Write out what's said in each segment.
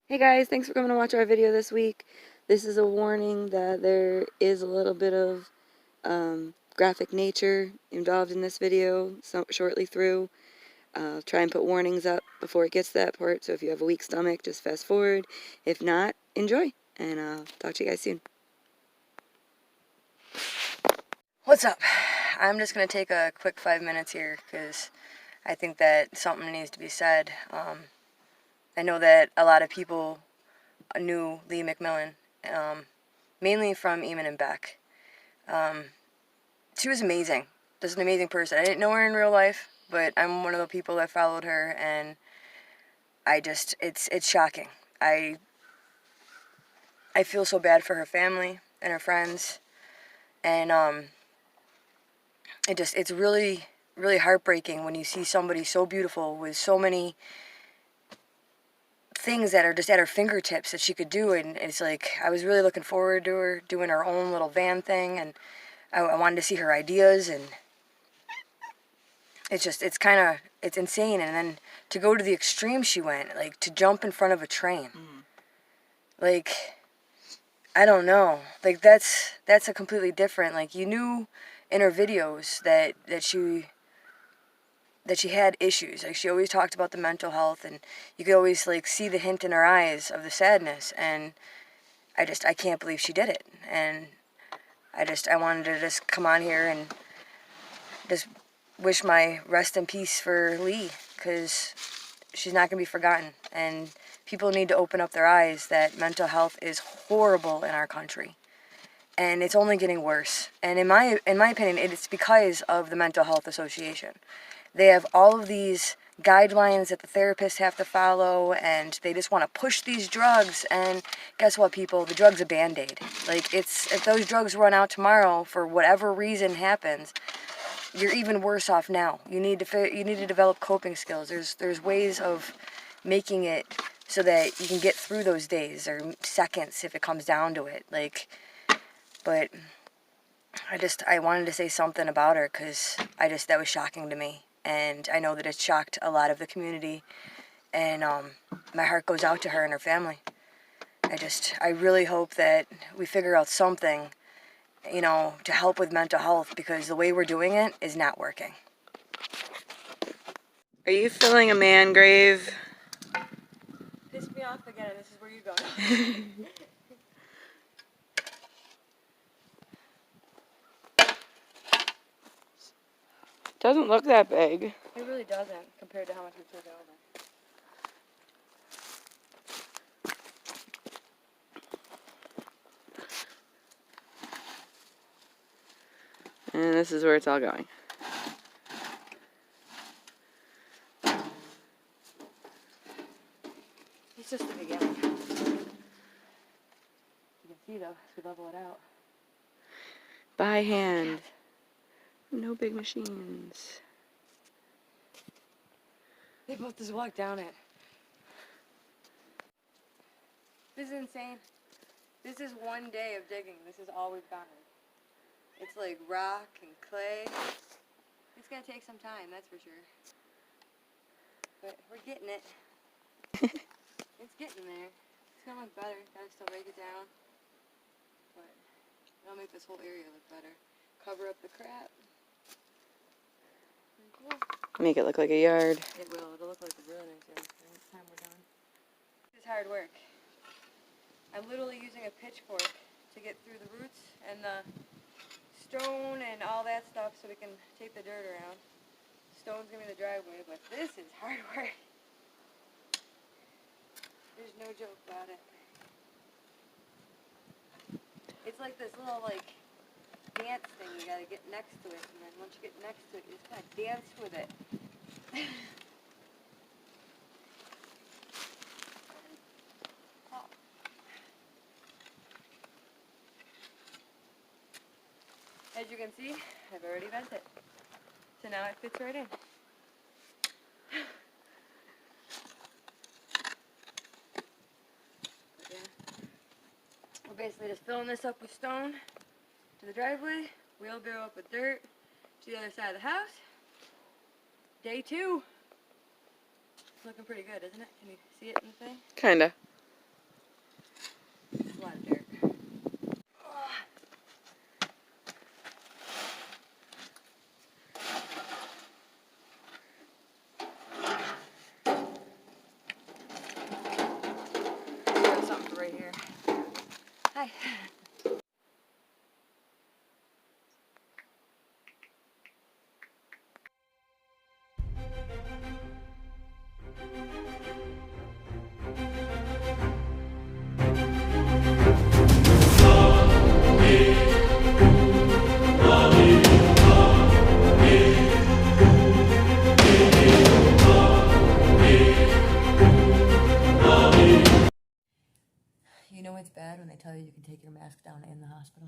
Hey guys, thanks for coming to watch our video this week. This is a warning that there is a little bit of graphic nature involved in this video shortly through. Try and put warnings up before it gets to that part, so if you have a weak stomach, just fast forward. If not, enjoy, and I'll talk to you guys soon. What's up? I'm just going to take a quick 5 minutes here because I think that something needs to be said. I know that a lot of people knew Lee McMillan, mainly from Eamon and Beck. She was amazing. Just an amazing person. I didn't know her in real life, but I'm one of the people that followed her, and it's shocking. I feel so bad for her family and her friends, and it's really, really heartbreaking when you see somebody so beautiful with so many things that are just at her fingertips that she could do, and it's like I was really looking forward to her doing her own little van thing, and I wanted to see her ideas, and it's insane. And then to go to the extreme she went, like to jump in front of a train. Like, I don't know. Like that's a completely different, like you knew in her videos that she had issues. Like she always talked about the mental health, and you could always like see the hint in her eyes of the sadness, and I can't believe she did it. And I wanted to just come on here and just wish my rest in peace for Lee, because she's not going to be forgotten. And people need to open up their eyes that mental health is horrible in our country. And it's only getting worse. And in my opinion, it's because of the Mental Health Association. They have all of these guidelines that the therapists have to follow, and they just want to push these drugs. And guess what, people? The drug's a Band-Aid. Like, if those drugs run out tomorrow for whatever reason happens, you're even worse off now. You need to develop coping skills. There's ways of making it so that you can get through those days or seconds if it comes down to it. But I wanted to say something about her because that was shocking to me, and I know that it shocked a lot of the community, and my heart goes out to her and her family. I really hope that we figure out something, to help with mental health, because the way we're doing it is not working. Are you filling a man grave? Piss me off again. This is where you go. Doesn't look that big. It really doesn't compared to how much we took over. And this is where it's all going. It's just the beginning. You can see though, as we level it out. By hand. No big machines. They both just walked down it. This is insane. This is one day of digging. This is all we've gotten. It's like rock and clay. It's gonna take some time, that's for sure. But we're getting it. It's getting there. It's gonna look better. Gotta still break it down. But it'll make this whole area look better. Cover up the crap. Cool. Make it look like a yard. It will. It'll look like a really nice yard by the time we're done. This is hard work. I'm literally using a pitchfork to get through the roots and the stone and all that stuff so we can take the dirt around. Stone's gonna be the driveway, but this is hard work. There's no joke about it. It's like this little dance thing. You gotta get next to it, and then once you get next to it, you just gotta dance with it. As you can see, I've already bent it. So now it fits right in. We're basically just filling this up with stone to the driveway, wheelbarrow up with dirt to the other side of the house. Day 2. It's looking pretty good, isn't it? Can you see it in the thing? Kinda. Bye. You know it's bad when they tell you can take your mask down in the hospital?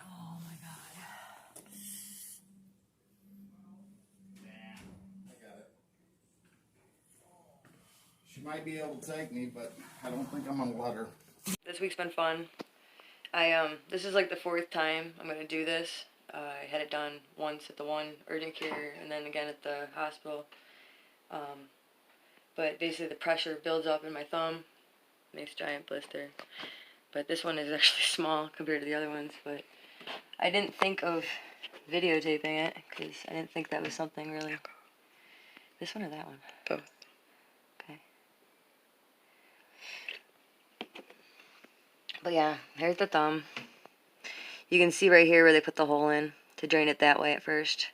Oh my god. I got it. She might be able to take me, but I don't think I'm gonna let her. This week's been fun. This is like the 4th time I'm gonna do this. I had it done once at the one urgent care and then again at the hospital. But basically the pressure builds up in my thumb, makes a giant blister. But this one is actually small compared to the other ones, but I didn't think of videotaping it because I didn't think that was something really. This one or that one? Both. Okay. But yeah, here's the thumb. You can see right here where they put the hole in to drain it that way at first.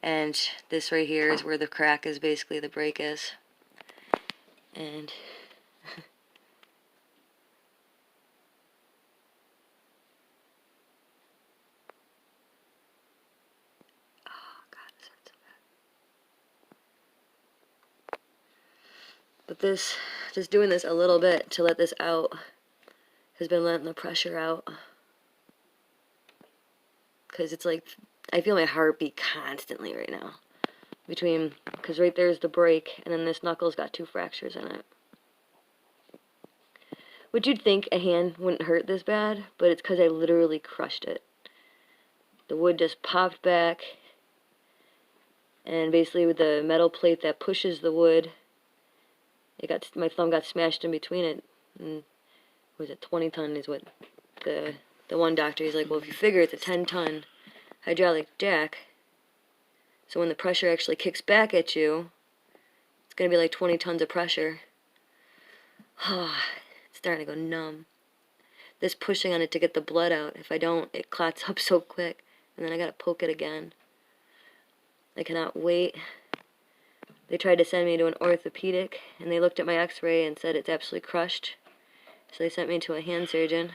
And this right here is where the crack is, basically the break is. And oh god, this hurts so bad. But this, just doing this a little bit to let this out, has been letting the pressure out. Because it's like, I feel my heart beat constantly right now. Because right there's the break, and then this knuckle's got 2 fractures in it. Which you'd think a hand wouldn't hurt this bad, but it's because I literally crushed it. The wood just popped back, and basically with the metal plate that pushes the wood, my thumb got smashed in between it. And was it 20 ton is what the one doctor, he's like, well, if you figure it's a 10-ton hydraulic jack, so when the pressure actually kicks back at you, it's going to be like 20 tons of pressure. It's starting to go numb. This pushing on it to get the blood out, if I don't, it clots up so quick, and then I got to poke it again. I cannot wait. They tried to send me to an orthopedic, and they looked at my x-ray and said it's absolutely crushed. So they sent me to a hand surgeon.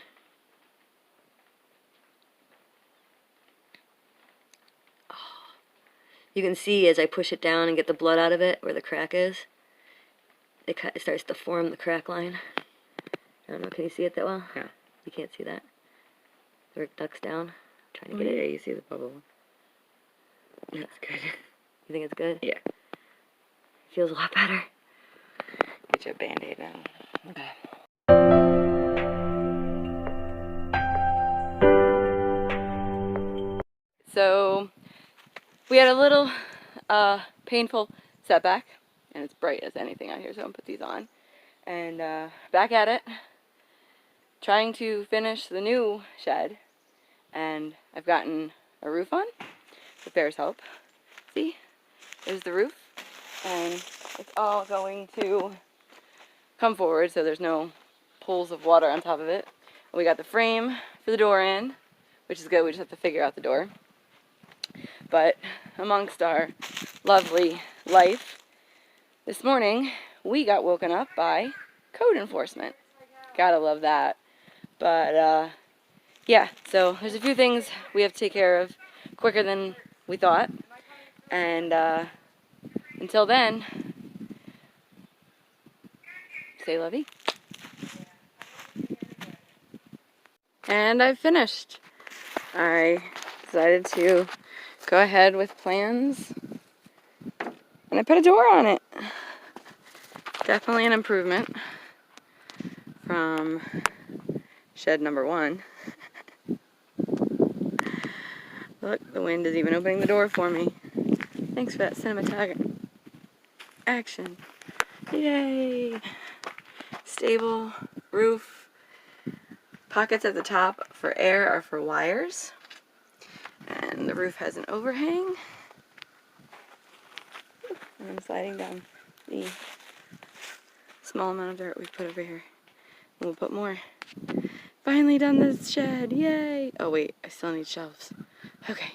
You can see as I push it down and get the blood out of it, where the crack is, it starts to form the crack line. I don't know, can you see it that well? Yeah. You can't see that. Where it ducks down. I'm trying to Oh, get yeah, it. you see the bubble. That's good. You think it's good? Yeah. Feels a lot better. Get you a Band-Aid now. Okay. So, we had a little painful setback, and it's bright as anything out here, so I'm gonna put these on. And back at it, trying to finish the new shed, and I've gotten a roof on with Bear's help. See, there's the roof, and it's all going to come forward, so there's no pools of water on top of it. And we got the frame for the door in, which is good. We just have to figure out the door. But amongst our lovely life, this morning we got woken up by code enforcement. Gotta love that. But yeah, so there's a few things we have to take care of quicker than we thought. And until then, say lovey. And I've finished. I decided to go ahead with plans, and I put a door on it. Definitely an improvement from shed number 1. Look, the wind is even opening the door for me. Thanks for that cinematography. Action. Yay! Stable, roof. Pockets at the top for air are for wires. And the roof has an overhang. And I'm sliding down the small amount of dirt we put over here. And we'll put more Finally done this shed, yay! Oh wait, I still need shelves. Okay.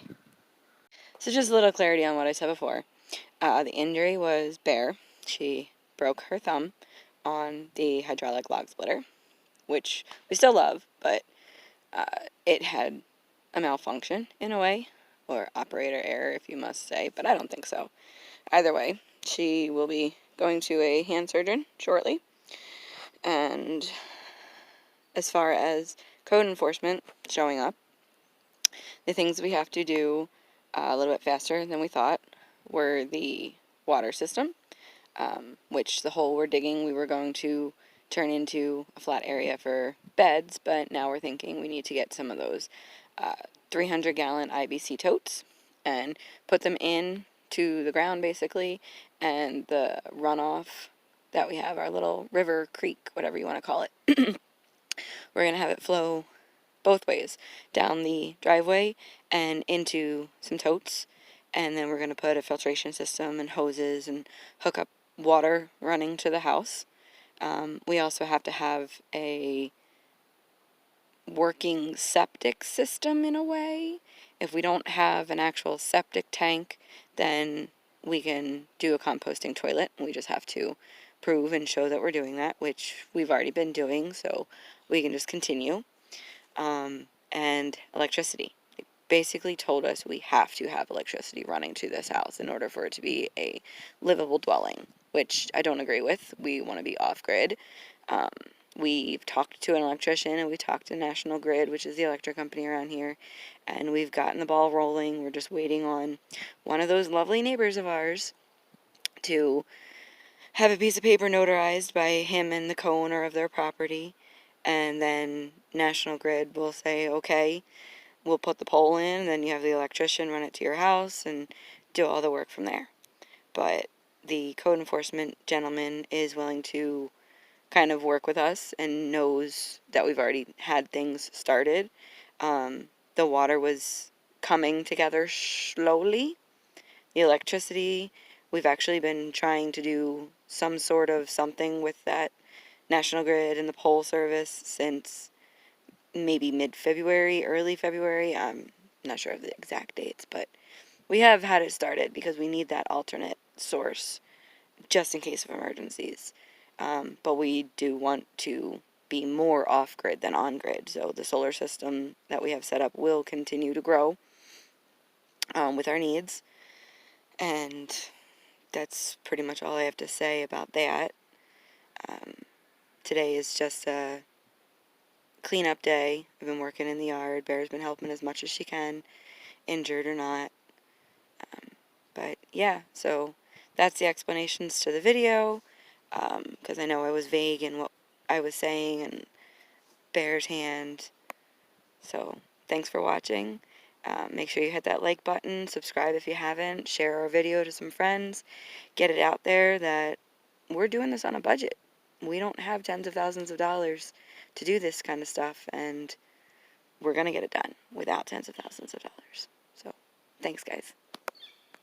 So just a little clarity on what I said before. The injury was Bear. She broke her thumb on the hydraulic log splitter, which we still love, but it had a malfunction in a way, or operator error if you must say, but I don't think so. Either way, she will be going to a hand surgeon shortly, and as far as code enforcement showing up, the things we have to do a little bit faster than we thought were the water system, which the hole we're digging we were going to turn into a flat area for beds, but now we're thinking we need to get some of those 300-gallon IBC totes and put them in to the ground basically, and the runoff that we have, our little river, creek, whatever you want to call it, we're going to have it flow both ways, down the driveway and into some totes, and then we're going to put a filtration system and hoses and hook up water running to the house. We also have to have a working septic system in a way. If we don't have an actual septic tank, then we can do a composting toilet. We just have to prove and show that we're doing that, which we've already been doing, so we can just continue. And electricity. They basically told us we have to have electricity running to this house in order for it to be a livable dwelling, which I don't agree with. We want to be off-grid. We've talked to an electrician, and we talked to National Grid, which is the electric company around here, and we've gotten the ball rolling. We're just waiting on one of those lovely neighbors of ours to have a piece of paper notarized by him and the co-owner of their property, and then National Grid will say, okay, we'll put the pole in, and then you have the electrician run it to your house and do all the work from there. But the code enforcement gentleman is willing to kind of work with us and knows that we've already had things started. The water was coming together slowly. The electricity, we've actually been trying to do some sort of something with that National Grid and the pole service since maybe mid-February, early February. I'm not sure of the exact dates, but we have had it started because we need that alternate source just in case of emergencies. But we do want to be more off-grid than on-grid, so the solar system that we have set up will continue to grow with our needs, and that's pretty much all I have to say about that. Today is just a cleanup day. I've been working in the yard. Bear's been helping as much as she can, injured or not. But yeah, so that's the explanations to the video, because I know I was vague in what I was saying and Bear's hand. So thanks for watching. Make sure you hit that like button, subscribe if you haven't, share our video to some friends, get it out there that we're doing this on a budget. We don't have tens of thousands of dollars to do this kind of stuff, and we're going to get it done without tens of thousands of dollars. So, thanks, guys.